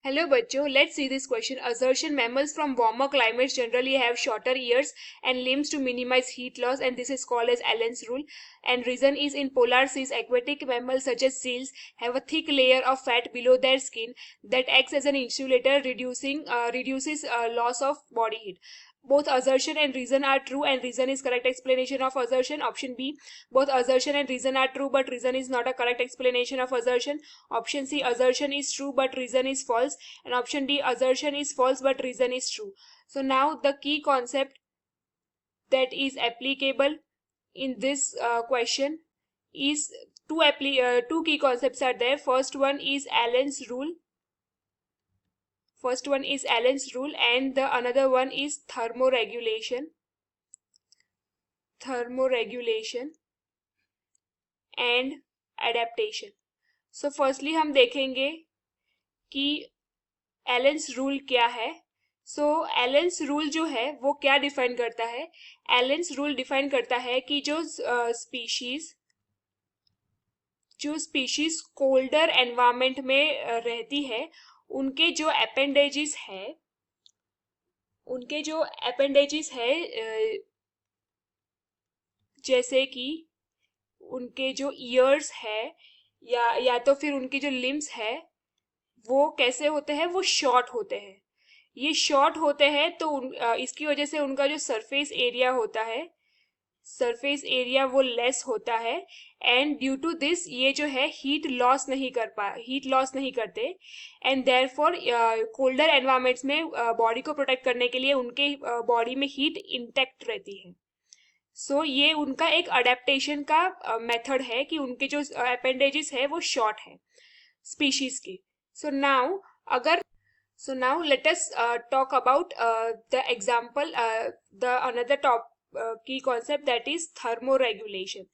Hello बच्चों, let's see this question. Assertion: mammals from warmer climates generally have shorter ears and limbs to minimize heat loss, and this is called as Allen's rule. And reason is, in polar seas, aquatic mammals such as seals have a thick layer of fat below their skin that acts as an insulator, reduces loss of body heat. Both assertion and reason are true, and reason is correct explanation of assertion. Option B. Both assertion and reason are true, but reason is not a correct explanation of assertion. Option C. Assertion is true, but reason is false. And option D. Assertion is false, but reason is true. So now the key concept that is applicable in this question is two key concepts are there. First one is Allen's rule. And the another one is thermoregulation and adaptation. So firstly हम देखेंगे कि एलेंस rule क्या है. सो एलेंस rule जो है वो क्या define करता है. एलेंस रूल डिफाइन करता है कि जो स्पीशीज कोल्डर एनवायरमेंट में रहती है, उनके जो अपेंडेजेस है जैसे कि उनके जो ईयर्स है या तो फिर उनके जो लिम्स है, वो कैसे होते हैं, वो शॉर्ट होते हैं. ये शॉर्ट होते हैं तो इसकी वजह से उनका जो सरफेस एरिया वो लेस होता है. एंड ड्यू टू दिस ये जो है हीट लॉस नहीं करते. एंड देयरफॉर कोल्डर एनवायरमेंट्स में बॉडी को प्रोटेक्ट करने के लिए उनके बॉडी में हीट इंटैक्ट रहती है. सो ये उनका एक अडेप्टेशन का मेथड है कि उनके जो अपेंडेजेस है वो शॉर्ट है स्पीशीज के. So now let us talk about the example, the another key concept, that is thermoregulation.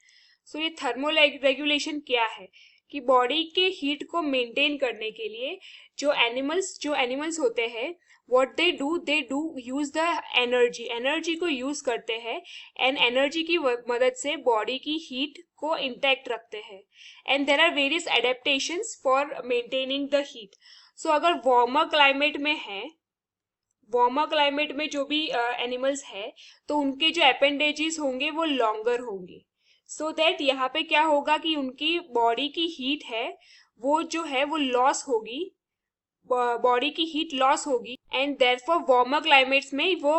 So ये thermoregulation क्या है कि बॉडी के हीट को मेंटेन करने के लिए जो एनिमल्स होते हैं, what they do use the energy को यूज करते हैं. एंड एनर्जी की मदद से बॉडी की हीट को इंटैक्ट रखते हैं. And there are various adaptations for maintaining the heat. So अगर वार्मर क्लाइमेट में जो भी एनिमल्स है, तो उनके जो अपेंडेजेस होंगे वो लॉन्गर होंगे. सो दैट यहाँ पे क्या होगा कि उनकी बॉडी की हीट है वो जो है वो लॉस होगी, बॉडी की हीट लॉस होगी. एंड देयरफॉर वार्मर क्लाइमेट्स में वो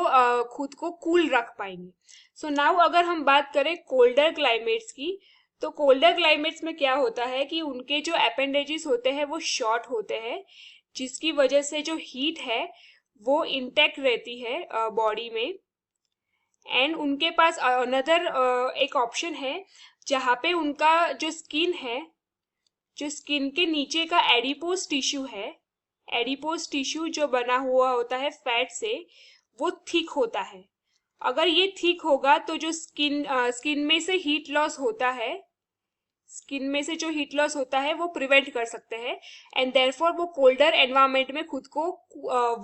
खुद को कूल रख पाएंगे. सो नाउ अगर हम बात करें कोल्डर क्लाइमेट्स की, तो कोल्डर क्लाइमेट्स में क्या होता है कि उनके जो अपेंडेजेस होते हैं वो शॉर्ट होते हैं, जिसकी वजह से जो हीट है वो इंटैक्ट रहती है बॉडी में. एंड उनके पास अनदर एक ऑप्शन है जहाँ पे उनका जो स्किन के नीचे का एडिपोज टिश्यू जो बना हुआ होता है फैट से, वो थिक होता है. अगर ये थिक होगा तो जो स्किन में से हीट लॉस होता है वो प्रिवेंट कर सकते हैं. एंड देयरफॉर वो कोल्डर एनवायरमेंट में खुद को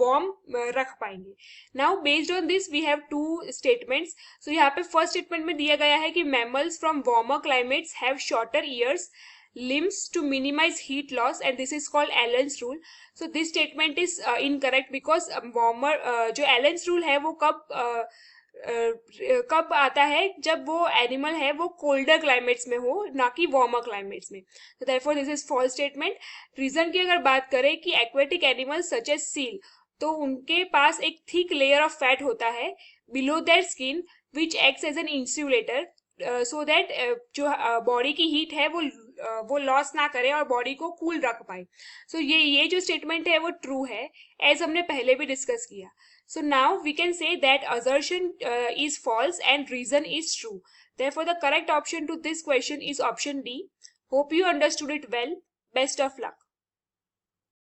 वार्म रख पाएंगे. Now based on this we have two statements. So यहाँ पे फर्स्ट स्टेटमेंट में दिया गया है कि mammals from warmer climates have shorter ears, limbs to minimize heat loss, and this is called Allen's rule. So this statement is incorrect because जो Allen's rule है वो कब आता है, जब वो एनिमल है वो कोल्डर क्लाइमेट्स में हो, ना कि वार्मर क्लाइमेट्स में. तो therefore this is false statement. Reason की अगर बात करें कि aquatic animals such as seal, तो उनके पास एक थिक लेयर ऑफ फैट होता है below their skin which acts as an insulator, so that जो बॉडी की हीट है वो लॉस ना करे और बॉडी को कूल रख पाए. सो ये जो स्टेटमेंट है वो ट्रू है, एज हमने पहले भी डिस्कस किया. So now we can say that assertion is false and reason is true. Therefore, the correct option to this question is option D. Hope you understood it well. Best of luck.